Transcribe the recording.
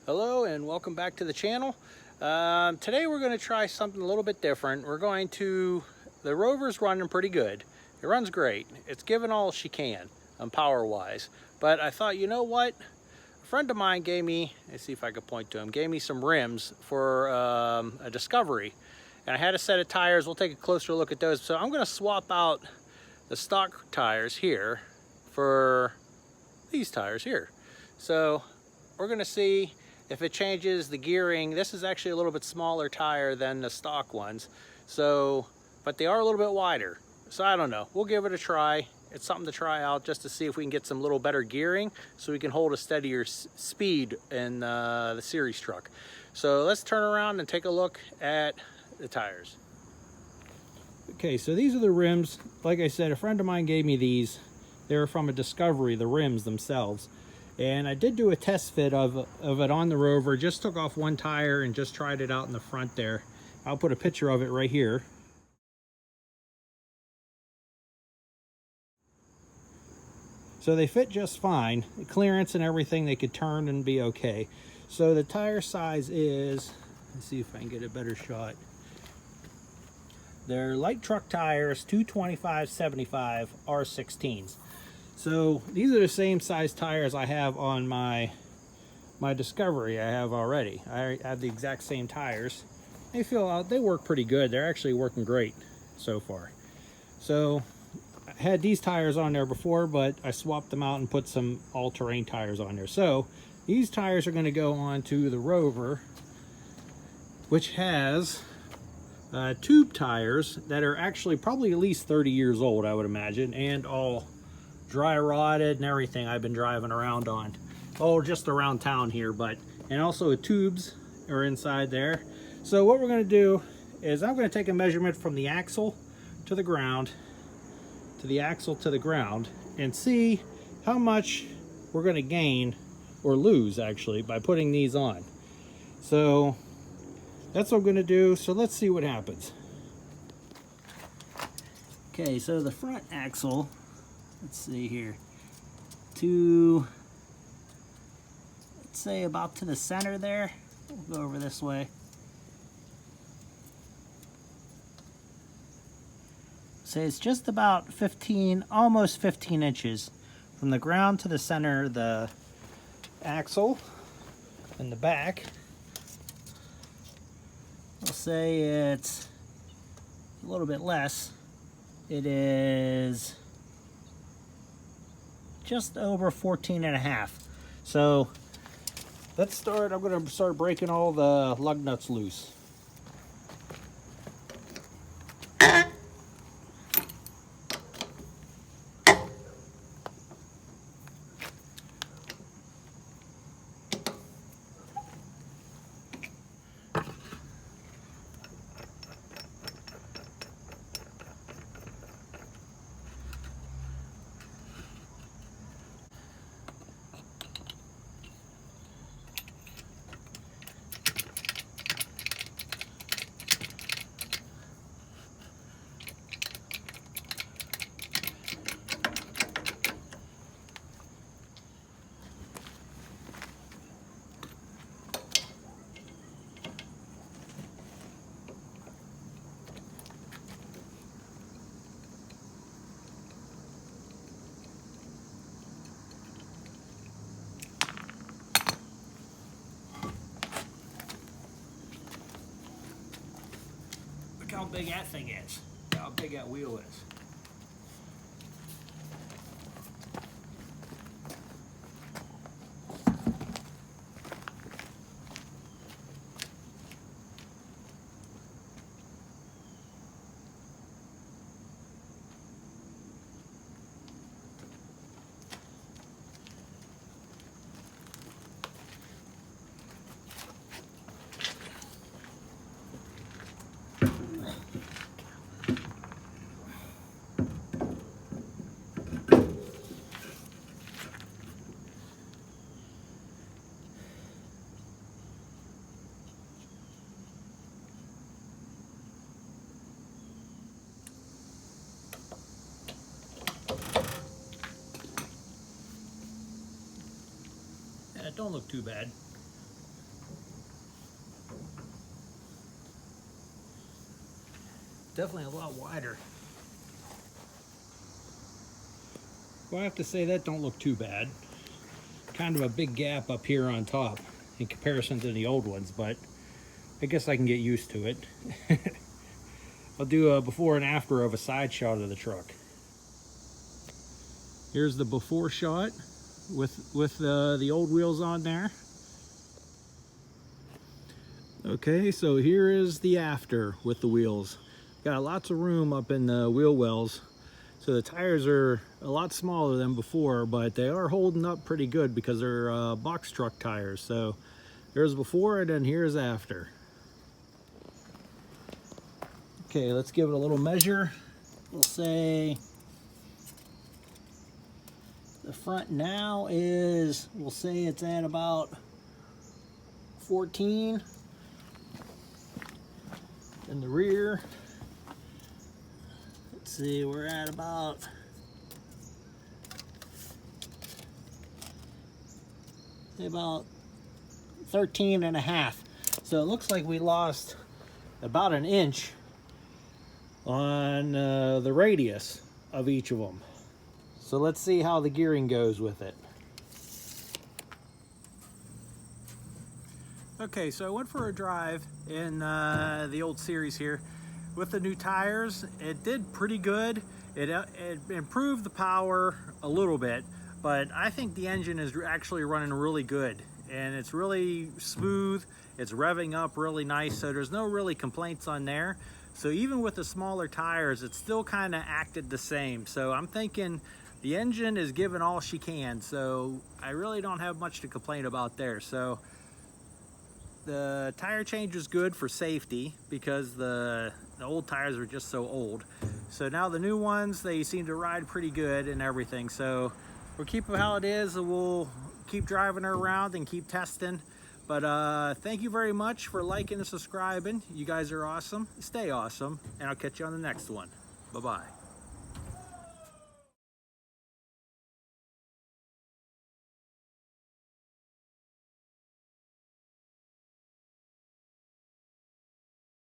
Hello and welcome back to the channel. Today we're going to try something a little bit different. The Rover's running pretty good. It runs great. It's given all she can power wise. But I thought, you know what? A friend of mine gave me, let's see if I could point to him, gave me some rims for a Discovery. And I had a set of tires. We'll take a closer look at those. So I'm going to swap out the stock tires here for these tires here. So we're going to see if it changes the gearing. This is actually a little bit smaller tire than the stock ones, but they are a little bit wider. So I don't know, we'll give it a try. It's something to try out just to see if we can get some little better gearing so we can hold a steadier speed in the series truck. So let's turn around and take a look at the tires. Okay, so these are the rims. Like I said, a friend of mine gave me these. They were from a Discovery, the rims themselves. And I did do a test fit of it on the Rover. Just took off one tire and just tried it out in the front there. I'll put a picture of it right here. So they fit just fine. The clearance and everything, they could turn and be okay. So the tire size is, let's see if I can get a better shot. They're light truck tires, 225/75 R16s. So these are the same size tires I have on my Discovery I have already. I have the exact same tires. They work pretty good. They're actually working great so far. So I had these tires on there before, but I swapped them out and put some all-terrain tires on there. So these tires are going to go on to the Rover, which has tube tires that are actually probably at least 30 years old, I would imagine, and all dry rotted and everything. I've been driving around on, just around town here, and also the tubes are inside there. So what we're going to do is I'm going to take a measurement from the axle to the ground, and see how much we're going to gain or lose actually by putting these on. So that's what I'm going to do. So let's see what happens. Okay, so the front axle, let's see here, let's say about to the center there. We'll go over this way. So it's just about 15, almost 15 inches from the ground to the center of the axle and the back. We'll say it's a little bit less. It is just over 14.5. So let's start. I'm going to start breaking all the lug nuts loose. Look how big that thing is. How big that wheel is. It don't look too bad. definitely a lot wider. Well, I have to say that don't look too bad. Kind of a big gap up here on top in comparison to the old ones, but I guess I can get used to it. I'll do a before and after of a side shot of the truck. Here's the before shot with the old wheels on there. Okay, so here is the after with the wheels. Got lots of room up in the wheel wells. So the tires are a lot smaller than before, but they are holding up pretty good because they're box truck tires. So there's before and then here's after. Okay, let's give it a little measure. We'll say the front now is, we'll say it's at about 14. And the rear, let's see, we're at about 13 and a half. So it looks like we lost about an inch on the radius of each of them. So let's see how the gearing goes with it. Okay, so I went for a drive in the old Series here with the new tires. It did pretty good. It improved the power a little bit, but I think the engine is actually running really good, and it's really smooth. It's revving up really nice, so there's no really complaints on there. So even with the smaller tires, it still kind of acted the same. So I'm thinking the engine is giving all she can, so I really don't have much to complain about there. So the tire change is good for safety because the old tires are just so old. So now the new ones, they seem to ride pretty good and everything. So we'll keep it how it is, and we'll keep driving her around and keep testing. But thank you very much for liking and subscribing. You guys are awesome. Stay awesome, and I'll catch you on the next one. Bye-bye.